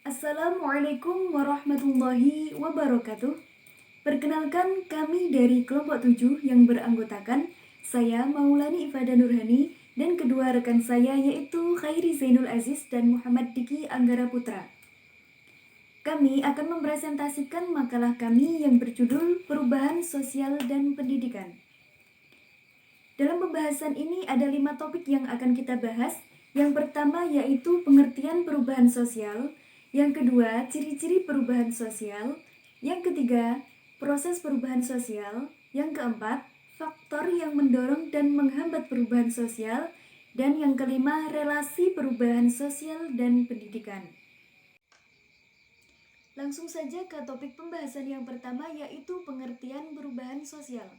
Assalamualaikum warahmatullahi wabarakatuh. Perkenalkan, kami dari kelompok 7 yang beranggotakan saya Maulani Ifada Nurhani dan kedua rekan saya yaitu Khairi Zainul Aziz dan Muhammad Diki Anggara Putra. Kami akan mempresentasikan makalah kami yang berjudul Perubahan Sosial dan Pendidikan. Dalam pembahasan ini ada 5 topik yang akan kita bahas. Yang pertama yaitu pengertian perubahan sosial. Yang kedua, ciri-ciri perubahan sosial. Yang ketiga, proses perubahan sosial. Yang keempat, faktor yang mendorong dan menghambat perubahan sosial. Dan yang kelima, relasi perubahan sosial dan pendidikan. Langsung saja ke topik pembahasan yang pertama yaitu pengertian perubahan sosial.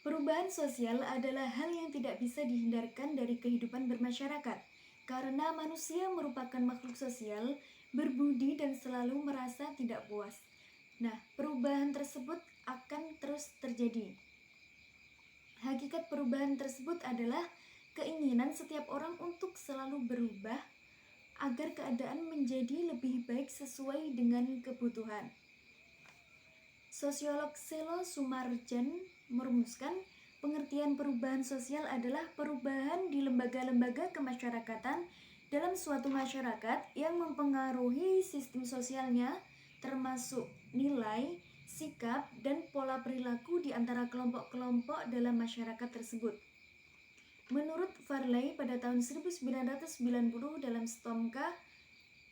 Perubahan sosial adalah hal yang tidak bisa dihindarkan dari kehidupan bermasyarakat, karena manusia merupakan makhluk sosial, berbudi dan selalu merasa tidak puas. Nah, perubahan tersebut akan terus terjadi. Hakikat perubahan tersebut adalah keinginan setiap orang untuk selalu berubah agar keadaan menjadi lebih baik sesuai dengan kebutuhan. Sosiolog Selo Sumarjan merumuskan pengertian perubahan sosial adalah perubahan di lembaga-lembaga kemasyarakatan dalam suatu masyarakat yang mempengaruhi sistem sosialnya, termasuk nilai, sikap, dan pola perilaku di antara kelompok-kelompok dalam masyarakat tersebut. Menurut Farley pada tahun 1990 dalam Stomka,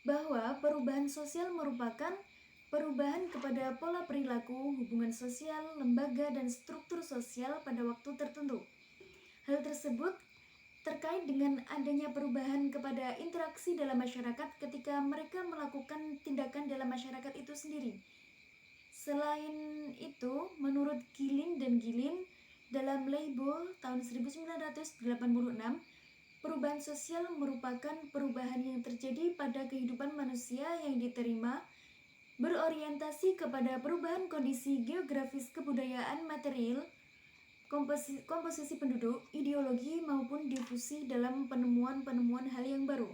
bahwa perubahan sosial merupakan perubahan kepada pola perilaku, hubungan sosial, lembaga, dan struktur sosial pada waktu tertentu. Hal tersebut terkait dengan adanya perubahan kepada interaksi dalam masyarakat ketika mereka melakukan tindakan dalam masyarakat itu sendiri. Selain itu, menurut Gilin dan Gilin dalam label tahun 1986, perubahan sosial merupakan perubahan yang terjadi pada kehidupan manusia yang diterima berorientasi kepada perubahan kondisi geografis, kebudayaan, material, komposisi penduduk, ideologi, maupun difusi dalam penemuan-penemuan hal yang baru.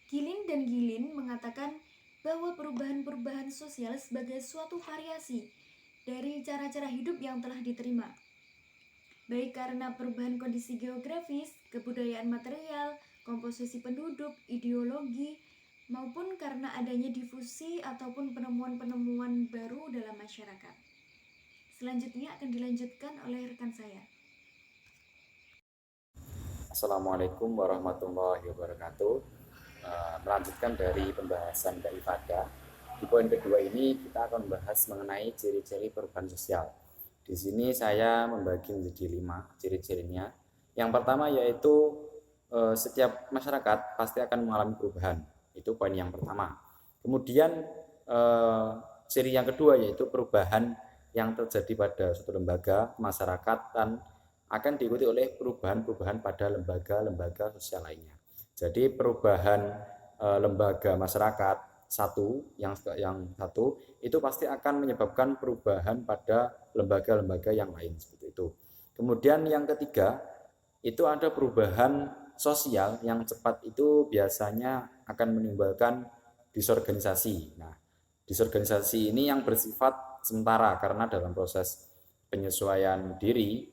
Gilin dan Gilin mengatakan bahwa perubahan-perubahan sosial sebagai suatu variasi dari cara-cara hidup yang telah diterima, baik karena perubahan kondisi geografis, kebudayaan material, komposisi penduduk, ideologi, maupun karena adanya difusi ataupun penemuan-penemuan baru dalam masyarakat. Selanjutnya akan dilanjutkan oleh rekan saya. Assalamualaikum warahmatullahi wabarakatuh. Melanjutkan dari pembahasan Mbak Ifada, di poin kedua ini kita akan membahas mengenai ciri-ciri perubahan sosial. Di sini saya membagi menjadi 5 ciri-cirinya. Yang pertama yaitu setiap masyarakat pasti akan mengalami perubahan. Itu poin yang pertama. Kemudian ciri yang kedua yaitu perubahan yang terjadi pada suatu lembaga masyarakat dan akan diikuti oleh perubahan-perubahan pada lembaga-lembaga sosial lainnya. Jadi perubahan lembaga masyarakat yang satu itu pasti akan menyebabkan perubahan pada lembaga-lembaga yang lain seperti itu. Kemudian yang ketiga itu ada perubahan sosial yang cepat itu biasanya akan menimbulkan disorganisasi. Nah, disorganisasi ini yang bersifat sementara karena dalam proses penyesuaian diri,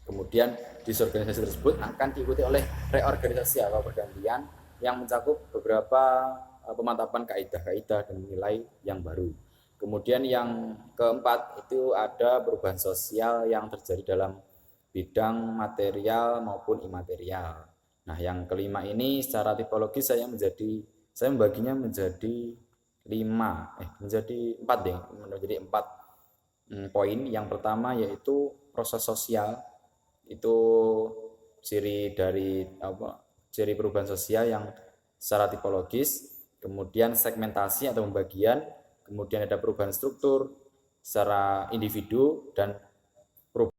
kemudian disorganisasi tersebut akan diikuti oleh reorganisasi atau pergantian yang mencakup beberapa pemantapan kaidah-kaidah dan nilai yang baru. Kemudian yang keempat itu ada perubahan sosial yang terjadi dalam bidang material maupun imaterial. Nah, yang kelima ini secara tipologis saya membaginya menjadi menjadi empat poin. Yang pertama yaitu proses sosial. Itu ciri perubahan sosial yang secara tipologis, kemudian segmentasi atau pembagian, kemudian ada perubahan struktur secara individu dan perubahan.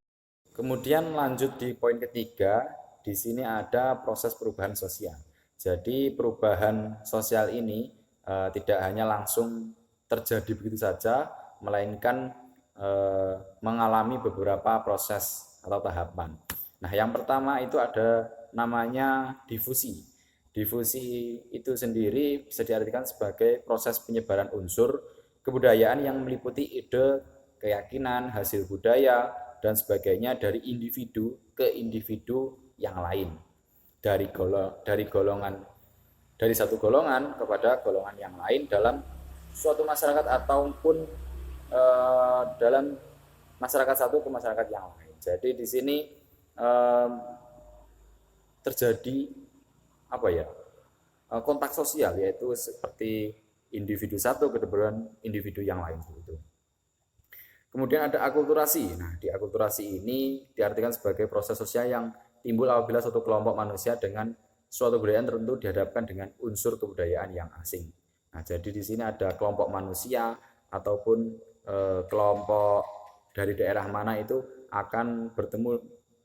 Kemudian lanjut di poin ketiga, di sini ada proses perubahan sosial. Jadi perubahan sosial ini tidak hanya langsung terjadi begitu saja, melainkan mengalami beberapa proses atau tahapan. Nah, yang pertama itu ada namanya difusi. Difusi itu sendiri bisa diartikan sebagai proses penyebaran unsur kebudayaan yang meliputi ide, keyakinan, hasil budaya, dan sebagainya dari individu ke individu yang lain. Dari satu golongan kepada golongan yang lain dalam suatu masyarakat ataupun dalam masyarakat satu ke masyarakat yang lain. Jadi di sini terjadi apa ya, kontak sosial, yaitu seperti individu satu ke individu yang lain itu. Kemudian ada akulturasi. Nah, di akulturasi ini diartikan sebagai proses sosial yang timbul apabila suatu kelompok manusia dengan suatu budaya tertentu dihadapkan dengan unsur kebudayaan yang asing. Nah, jadi di sini ada kelompok manusia ataupun kelompok dari daerah mana itu akan bertemu,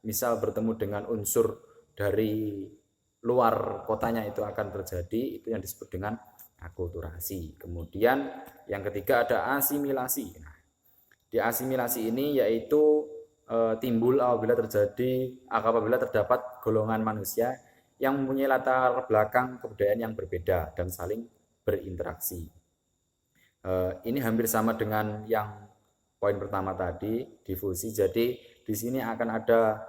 misal bertemu dengan unsur dari luar kotanya, itu akan terjadi, itu yang disebut dengan akulturasi. Kemudian yang ketiga ada asimilasi. Nah, di asimilasi ini yaitu timbul apabila terdapat golongan manusia yang mempunyai latar belakang kebudayaan yang berbeda dan saling berinteraksi. Ini hampir sama dengan yang poin pertama tadi, difusi. Jadi di sini akan ada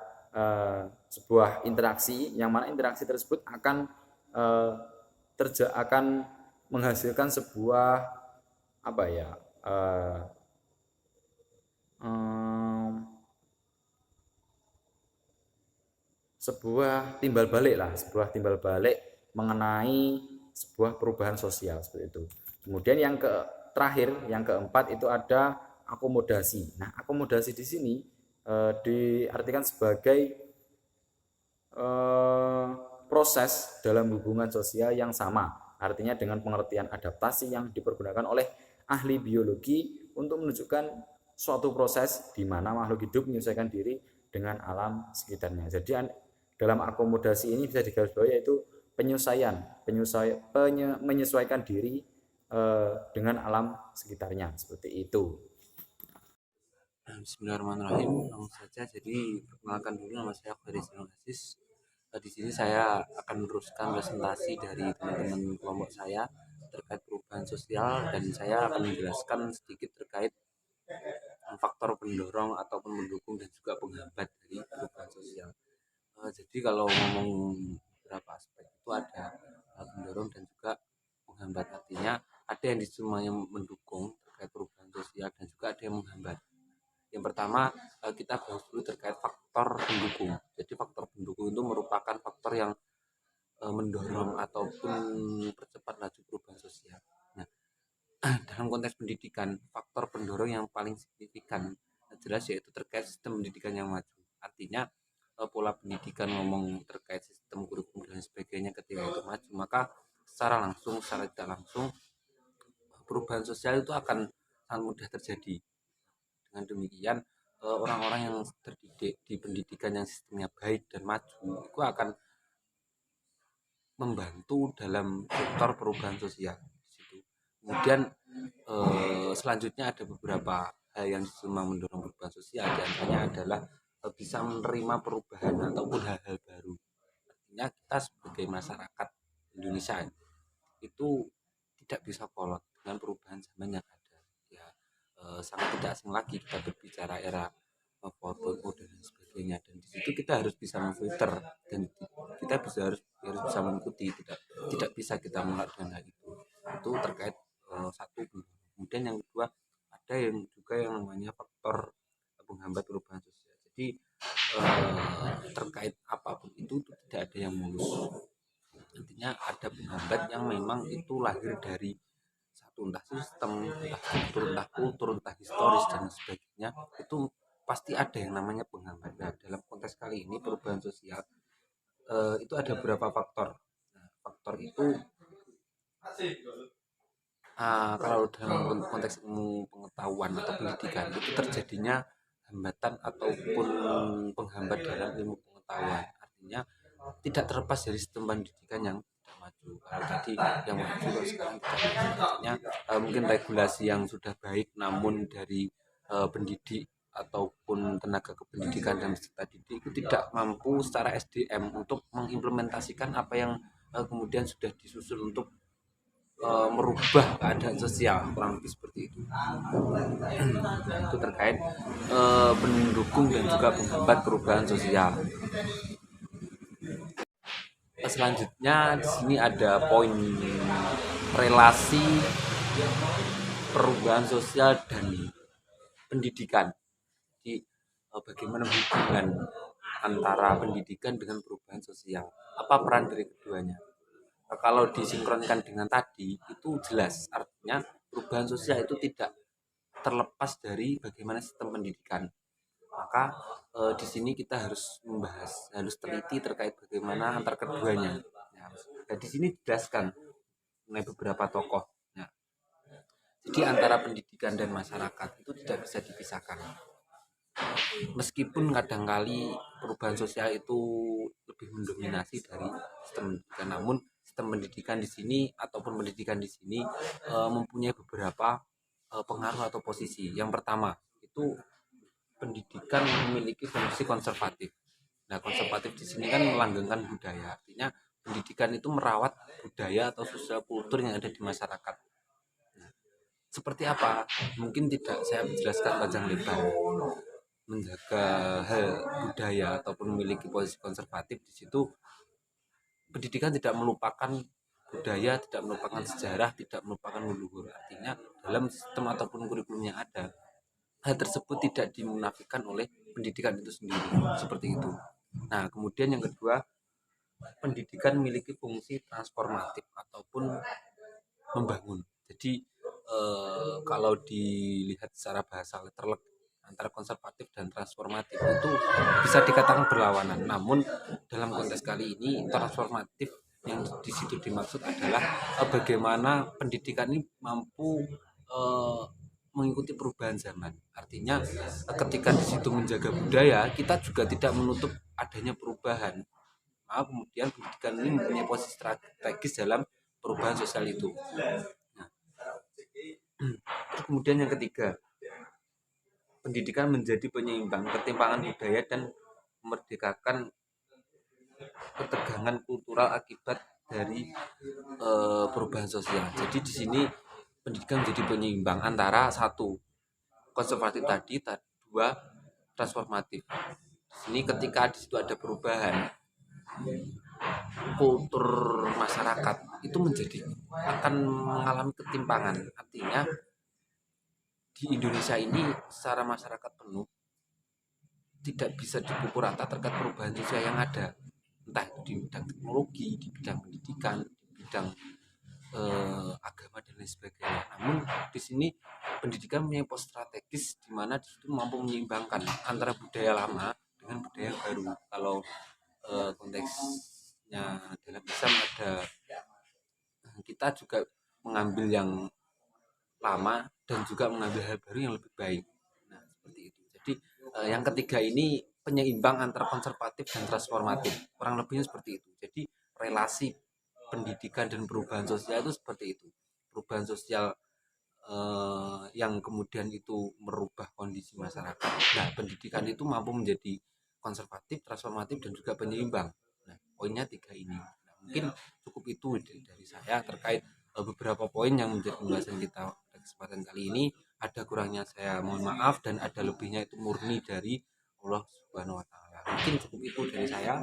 sebuah interaksi, yang mana interaksi tersebut akan menghasilkan sebuah apa ya, sebuah timbal balik mengenai sebuah perubahan sosial seperti itu. Kemudian yang terakhir, yang keempat itu ada akomodasi. Nah, akomodasi di sini diartikan sebagai proses dalam hubungan sosial yang sama, artinya dengan pengertian adaptasi yang dipergunakan oleh ahli biologi untuk menunjukkan suatu proses di mana makhluk hidup menyesuaikan diri dengan alam sekitarnya. Jadi dalam akomodasi ini bisa digarisbawahi yaitu menyesuaikan diri dengan alam sekitarnya, seperti itu. Bismillahirrahmanirrahim. Langsung saja. Jadi perkenalkan dulu, nama saya Ferry Aziz. Di sini saya akan meneruskan presentasi dari teman-teman kelompok saya terkait perubahan sosial, dan saya akan menjelaskan sedikit terkait faktor pendorong ataupun mendukung dan juga penghambat dari perubahan sosial. Jadi kalau ngomong beberapa aspek itu ada pendorong dan juga penghambat, artinya ada yang semuanya mendukung terkait perubahan sosial dan juga ada yang menghambat. Yang pertama, kita bahas dulu terkait faktor pendukung. Jadi faktor pendukung itu merupakan faktor yang mendorong ataupun percepat laju perubahan sosial. Nah, dalam konteks pendidikan, faktor pendorong yang paling signifikan jelas yaitu terkait sistem pendidikan yang maju. Artinya pola pendidikan, ngomong terkait sistem kurikulum dan sebagainya, ketika itu maju, maka secara langsung, secara tidak langsung, perubahan sosial itu akan sangat mudah terjadi. Dengan demikian, orang-orang yang terdidik di pendidikan yang sistemnya baik dan maju itu akan membantu dalam sektor perubahan sosial. Kemudian selanjutnya ada beberapa hal yang memang mendorong perubahan sosial. Di antaranya adalah bisa menerima perubahan ataupun hal-hal baru. Artinya kita sebagai masyarakat Indonesia itu tidak bisa kolot dengan perubahan zaman yang ada. Ya, sangat tidak asing lagi kita berbicara era 4.0 dan sebagainya, dan di situ kita harus bisa memfilter dan kita harus bisa mengikuti, tidak bisa kita menolak dengan hal itu terkait satu. Kemudian yang kedua, ada yang juga yang namanya faktor penghambat perubahan sosial. Jadi terkait apapun itu tidak ada yang mulus. Nantinya ada penghambat yang memang itu lahir dari satu, entah sistem, entah kultur, entah historis dan sebagainya. Itu pasti ada yang namanya penghambat. Nah, dalam konteks kali ini perubahan sosial itu ada beberapa faktor. Nah, faktor itu kalau dalam konteks ilmu pengetahuan atau pendidikan itu terjadinya hambatan ataupun penghambat dalam ilmu pengetahuan. Artinya tidak terlepas dari sistem pendidikan yang tidak maju. Kalau tadi yang maju, kalau sekarang tidak maju. Artinya mungkin regulasi yang sudah baik, namun dari pendidik ataupun tenaga kependidikan dan peserta didik itu tidak mampu secara SDM untuk mengimplementasikan apa yang kemudian sudah disusun untuk merubah keadaan sosial, kurang lebih seperti itu. Itu terkait pendukung dan juga penghambat perubahan sosial. Selanjutnya di sini ada poin relasi perubahan sosial dan pendidikan. Jadi bagaimana hubungan antara pendidikan dengan perubahan sosial? Apa peran dari keduanya? Kalau disinkronkan dengan tadi itu jelas, artinya perubahan sosial itu tidak terlepas dari bagaimana sistem pendidikan. Maka di sini kita harus membahas, harus teliti terkait bagaimana antar keduanya. Dan di sini dijelaskan mengenai beberapa tokoh. Nah, jadi antara pendidikan dan masyarakat itu tidak bisa dipisahkan. Meskipun kadangkali perubahan sosial itu lebih mendominasi dari sistem pendidikan, namun sistem pendidikan di sini ataupun pendidikan di sini mempunyai beberapa pengaruh atau posisi. Yang pertama itu pendidikan memiliki fungsi konservatif. Nah, konservatif di sini kan melanggengkan budaya. Artinya pendidikan itu merawat budaya atau sosial kultur yang ada di masyarakat. Nah, seperti apa? Mungkin tidak saya menjelaskan panjang lebar. Menjaga hal budaya ataupun memiliki posisi konservatif di situ, pendidikan tidak melupakan budaya, tidak melupakan sejarah, tidak melupakan leluhur. Artinya dalam sistem ataupun kurikulum yang ada, hal tersebut tidak dimunafikan oleh pendidikan itu sendiri, seperti itu. Nah, kemudian yang kedua, pendidikan memiliki fungsi transformatif ataupun membangun. Jadi kalau dilihat secara bahasa literally antara konservatif dan transformatif itu bisa dikatakan berlawanan. Namun dalam konteks kali ini transformatif yang di situ dimaksud adalah bagaimana pendidikan ini mampu mengikuti perubahan zaman. Artinya ketika di situ menjaga budaya, kita juga tidak menutup adanya perubahan. Nah, kemudian pendidikan ini mempunyai posisi strategis dalam perubahan sosial itu. Nah, kemudian yang ketiga, pendidikan menjadi penyeimbang ketimpangan budaya dan memerdekakan ketegangan kultural akibat dari perubahan sosial. Jadi di sini pendidikan menjadi penyeimbang antara satu konservatif tadi, dua transformatif. Di sini ketika di situ ada perubahan kultur masyarakat itu akan mengalami ketimpangan. Artinya di Indonesia ini secara masyarakat penuh tidak bisa dipukul rata terkait perubahan sosial yang ada, entah di bidang teknologi, di bidang pendidikan, di bidang agama dan lain sebagainya. Namun di sini pendidikan punya pos strategis di mana di situ mampu menyeimbangkan antara budaya lama dengan budaya baru. Kalau konteksnya dalam Islam ada, kita juga mengambil yang lama dan juga mengambil hal baru yang lebih baik. Nah, seperti itu. Jadi yang ketiga ini penyeimbang antara konservatif dan transformatif. Kurang lebihnya seperti itu. Jadi relasi pendidikan dan perubahan sosial itu seperti itu. Perubahan sosial yang kemudian itu merubah kondisi masyarakat. Nah, pendidikan itu mampu menjadi konservatif, transformatif, dan juga penyeimbang. Nah, poinnya tiga ini. Nah, mungkin cukup itu dari saya terkait beberapa poin yang menjadi pembahasan kita pada kesempatan kali ini. Ada kurangnya saya mohon maaf, dan ada lebihnya itu murni dari Allah Subhanahu wa Ta'ala. Mungkin cukup itu dari saya.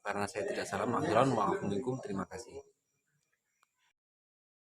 Karena saya tidak salah, maaf, terima kasih.